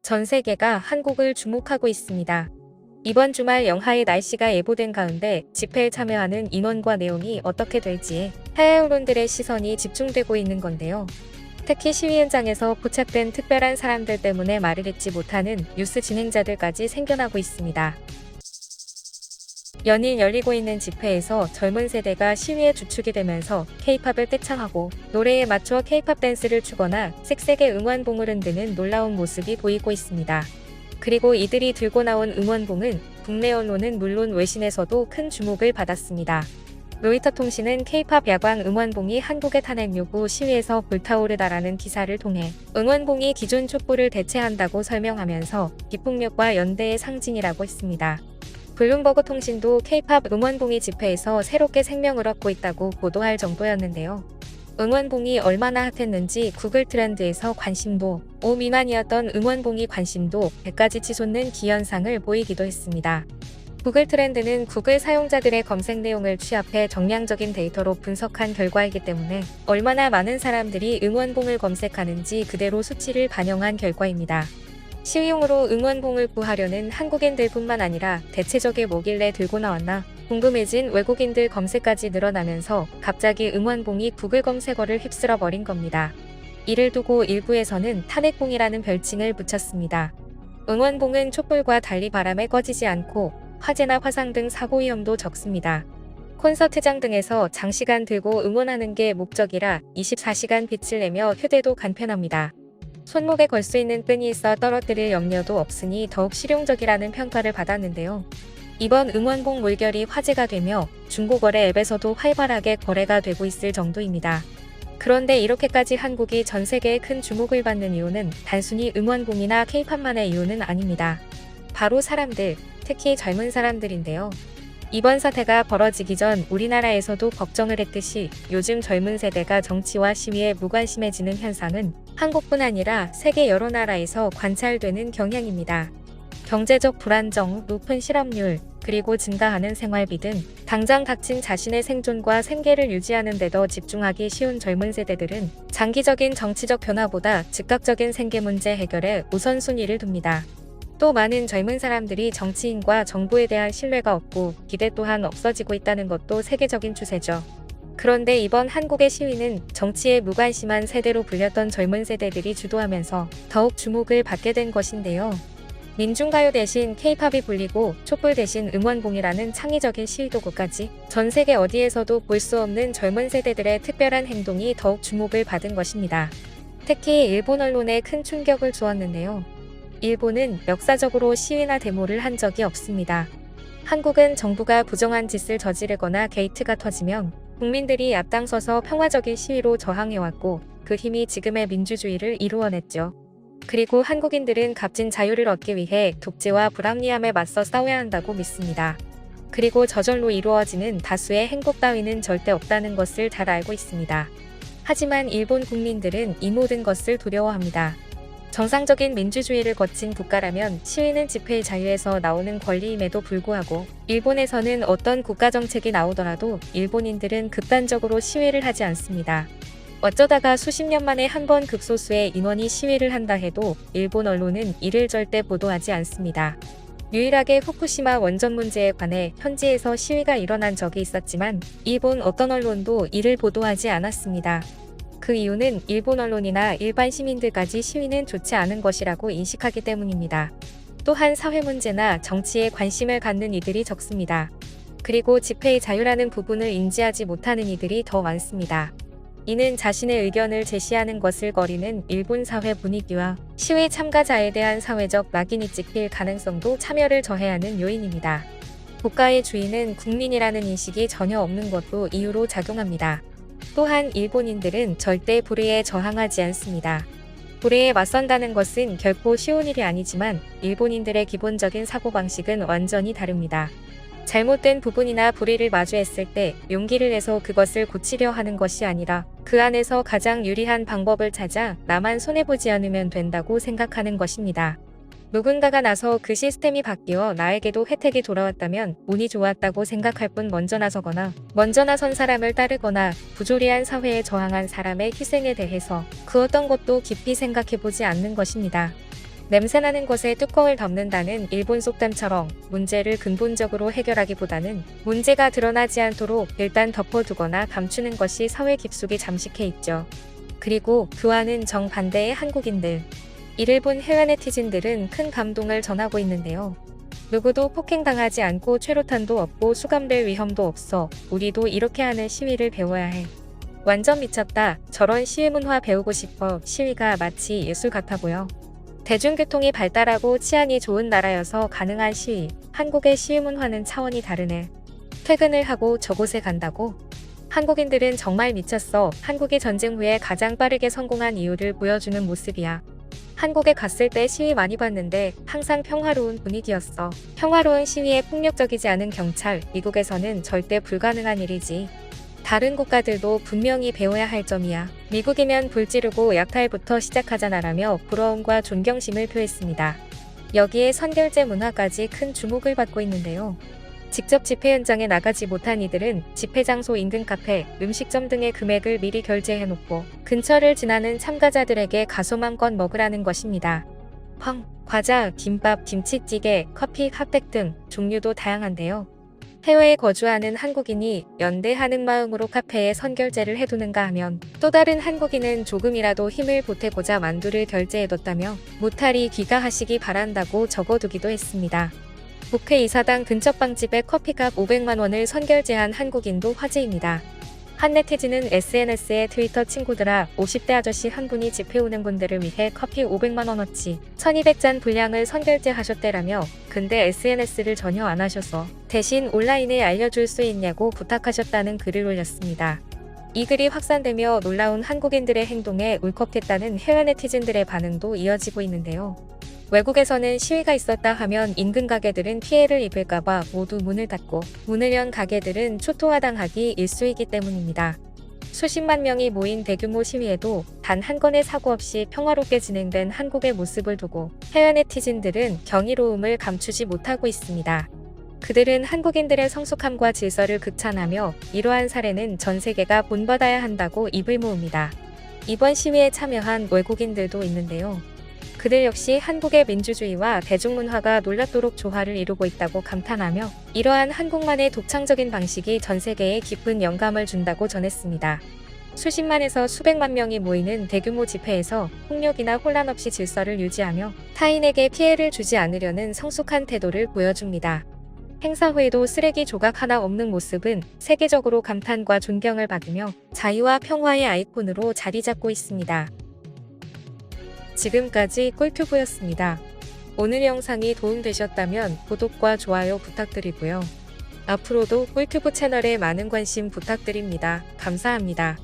전 세계가 한국을 주목하고 있습니다. 이번 주말 영하의 날씨가 예보된 가운데 집회에 참여하는 인원과 내용이 어떻게 될지 해외 언론들의 시선이 집중되고 있는 건데요. 특히 시위 현장에서 포착된 특별한 사람들 때문에 말을 잇지 못하는 뉴스 진행자들까지 생겨나고 있습니다. 연일 열리고 있는 집회에서 젊은 세대가 시위의 주축이 되면서 K-팝을 떼창하고 노래에 맞춰 K-팝 댄스를 추거나 색색의 응원봉을 흔드는 놀라운 모습이 보이고 있습니다. 그리고 이들이 들고 나온 응원봉은 국내 언론은 물론 외신에서도 큰 주목을 받았습니다. 로이터 통신은 K-팝 야광 응원봉이 한국의 탄핵 요구 시위에서 불타오르다라는 기사를 통해 응원봉이 기존 촛불을 대체한다고 설명하면서 기폭력과 연대의 상징이라고 했습니다. 블룸버그 통신도 K-팝 응원봉이 집회에서 새롭게 생명을 얻고 있다고 보도할 정도였는데요. 응원봉이 얼마나 핫했는지 구글 트렌드에서 관심도 5 미만이었던 응원봉이 관심도 100까지 치솟는 기현상을 보이기도 했습니다. 구글 트렌드는 구글 사용자들의 검색 내용을 취합해 정량적인 데이터로 분석한 결과이기 때문에 얼마나 많은 사람들이 응원봉을 검색하는지 그대로 수치를 반영한 결과입니다. 시위용으로 응원봉을 구하려는 한국인들뿐만 아니라 대체적이 뭐길래 들고 나왔나 궁금해진 외국인들 검색까지 늘어나면서 갑자기 응원봉이 구글 검색어를 휩쓸어 버린 겁니다. 이를 두고 일부에서는 탄핵봉이라는 별칭을 붙였습니다. 응원봉은 촛불과 달리 바람에 꺼지지 않고 화재나 화상 등 사고 위험도 적습니다. 콘서트장 등에서 장시간 들고 응원하는 게 목적이라 24시간 빛을 내며 휴대도 간편합니다. 손목에 걸 수 있는 끈이 있어 떨어뜨릴 염려도 없으니 더욱 실용적이라는 평가를 받았는데요. 이번 응원봉 물결이 화제가 되며 중고거래 앱에서도 활발하게 거래가 되고 있을 정도입니다. 그런데 이렇게까지 한국이 전 세계에 큰 주목을 받는 이유는 단순히 응원봉이나 K-팝만의 이유는 아닙니다. 바로 사람들, 특히 젊은 사람들인데요. 이번 사태가 벌어지기 전 우리나라에서도 걱정을 했듯이 요즘 젊은 세대가 정치와 시위에 무관심해지는 현상은 한국뿐 아니라 세계 여러 나라에서 관찰되는 경향입니다. 경제적 불안정, 높은 실업률, 그리고 증가하는 생활비 등 당장 닥친 자신의 생존과 생계를 유지하는 데 더 집중하기 쉬운 젊은 세대들은 장기적인 정치적 변화보다 즉각적인 생계 문제 해결에 우선순위를 둡니다. 또 많은 젊은 사람들이 정치인과 정부에 대한 신뢰가 없고 기대 또한 없어지고 있다는 것도 세계적인 추세죠. 그런데 이번 한국의 시위는 정치에 무관심한 세대로 불렸던 젊은 세대들이 주도하면서 더욱 주목을 받게 된 것인데요. 민중가요 대신 K-팝이 불리고 촛불 대신 응원봉이라는 창의적인 시위 도구까지 전 세계 어디에서도 볼 수 없는 젊은 세대들의 특별한 행동이 더욱 주목을 받은 것입니다. 특히 일본 언론에 큰 충격을 주었는데요. 일본은 역사적으로 시위나 데모를 한 적이 없습니다. 한국은 정부가 부정한 짓을 저지르거나 게이트가 터지면 국민들이 앞장서서 평화적인 시위로 저항해왔고 그 힘이 지금의 민주주의를 이루어냈죠. 그리고 한국인들은 값진 자유를 얻기 위해 독재와 불합리함에 맞서 싸워야 한다고 믿습니다. 그리고 저절로 이루어지는 다수의 행복 따위는 절대 없다는 것을 잘 알고 있습니다. 하지만 일본 국민들은 이 모든 것을 두려워합니다. 정상적인 민주주의를 거친 국가라면 시위는 집회의 자유에서 나오는 권리임에도 불구하고 일본에서는 어떤 국가정책이 나오더라도 일본인들은 극단적으로 시위를 하지 않습니다. 어쩌다가 수십 년 만에 한 번 극소수의 인원이 시위를 한다 해도 일본 언론은 이를 절대 보도하지 않습니다. 유일하게 후쿠시마 원전 문제에 관해 현지에서 시위가 일어난 적이 있었지만 일본 어떤 언론도 이를 보도하지 않았습니다. 그 이유는 일본 언론이나 일반 시민들까지 시위는 좋지 않은 것이라고 인식하기 때문입니다. 또한 사회 문제나 정치에 관심을 갖는 이들이 적습니다. 그리고 집회의 자유라는 부분을 인지하지 못하는 이들이 더 많습니다. 이는 자신의 의견을 제시하는 것을 거리는 일본 사회 분위기와 시위 참가자에 대한 사회적 낙인이 찍힐 가능성도 참여를 저해하는 요인입니다. 국가의 주인은 국민이라는 인식이 전혀 없는 것도 이유로 작용합니다. 또한 일본인들은 절대 불의에 저항하지 않습니다. 불의에 맞선다는 것은 결코 쉬운 일이 아니지만 일본인들의 기본적인 사고방식은 완전히 다릅니다. 잘못된 부분이나 불의를 마주했을 때 용기를 내서 그것을 고치려 하는 것이 아니라 그 안에서 가장 유리한 방법을 찾아 나만 손해보지 않으면 된다고 생각하는 것입니다. 누군가가 나서 그 시스템이 바뀌어 나에게도 혜택이 돌아왔다면 운이 좋았다고 생각할 뿐 먼저 나서거나 먼저 나선 사람을 따르거나 부조리한 사회에 저항한 사람의 희생에 대해서 그 어떤 것도 깊이 생각해보지 않는 것입니다. 냄새나는 것에 뚜껑을 덮는다는 일본 속담처럼 문제를 근본적으로 해결하기보다는 문제가 드러나지 않도록 일단 덮어두거나 감추는 것이 사회 깊숙이 잠식해 있죠. 그리고 그와는 정반대의 한국인들. 이를 본 해외 네티즌들은 큰 감동을 전하고 있는데요. 누구도 폭행당하지 않고 최루탄도 없고 수감될 위험도 없어. 우리도 이렇게 하는 시위를 배워야 해. 완전 미쳤다. 저런 시위 문화 배우고 싶어. 시위가 마치 예술 같아 보여. 대중교통이 발달하고 치안이 좋은 나라여서 가능한 시위. 한국의 시위 문화는 차원이 다르네. 퇴근을 하고 저곳에 간다고? 한국인들은 정말 미쳤어. 한국이 전쟁 후에 가장 빠르게 성공한 이유를 보여주는 모습이야. 한국에 갔을 때 시위 많이 봤는데 항상 평화로운 분위기였어. 평화로운 시위에 폭력적이지 않은 경찰, 미국에서는 절대 불가능한 일이지. 다른 국가들도 분명히 배워야 할 점이야. 미국이면 불 지르고 약탈부터 시작하잖아라며 부러움과 존경심을 표했습니다. 여기에 선결제 문화까지 큰 주목을 받고 있는데요. 직접 집회 현장에 나가지 못한 이들은 집회 장소 인근 카페, 음식점 등의 금액을 미리 결제해놓고 근처를 지나는 참가자들에게 가소맘껏 먹으라는 것입니다. 과자, 김밥, 김치찌개, 커피, 핫팩 등 종류도 다양한데요. 해외에 거주하는 한국인이 연대하는 마음으로 카페에 선결제를 해두는가 하면 또 다른 한국인은 조금이라도 힘을 보태고자 만두를 결제해뒀다며 무탈이 귀가하시기 바란다고 적어두기도 했습니다. 국회의사당 근처 빵집에 커피값 500만 원을 선결제한 한국인도 화제입니다. 한 네티즌은 SNS에 트위터 친구들아 50대 아저씨 한 분이 집회 오는 분들을 위해 커피 500만 원어치 1200잔 분량을 선결제하셨대라며 근데 SNS를 전혀 안 하셔서 대신 온라인에 알려줄 수 있냐고 부탁하셨다는 글을 올렸습니다. 이 글이 확산되며 놀라운 한국인들의 행동에 울컥했다는 해외 네티즌들의 반응도 이어지고 있는데요. 외국에서는 시위가 있었다 하면 인근 가게들은 피해를 입을까봐 모두 문을 닫고 문을 연 가게들은 초토화당하기 일쑤이기 때문입니다. 수십만 명이 모인 대규모 시위에도 단 한 건의 사고 없이 평화롭게 진행된 한국의 모습을 두고 해외 네티즌들은 경이로움을 감추지 못하고 있습니다. 그들은 한국인들의 성숙함과 질서를 극찬하며 이러한 사례는 전 세계가 본받아야 한다고 입을 모읍니다. 이번 시위에 참여한 외국인들도 있는데요. 그들 역시 한국의 민주주의와 대중문화가 놀랍도록 조화를 이루고 있다고 감탄하며 이러한 한국만의 독창적인 방식이 전 세계에 깊은 영감을 준다고 전했습니다. 수십만에서 수백만 명이 모이는 대규모 집회에서 폭력이나 혼란 없이 질서를 유지하며 타인에게 피해를 주지 않으려는 성숙한 태도를 보여줍니다. 행사 후에도 쓰레기 조각 하나 없는 모습은 세계적으로 감탄과 존경을 받으며 자유와 평화의 아이콘으로 자리 잡고 있습니다. 지금까지 꿀튜브였습니다. 오늘 영상이 도움되셨다면 구독과 좋아요 부탁드리고요. 앞으로도 꿀튜브 채널에 많은 관심 부탁드립니다. 감사합니다.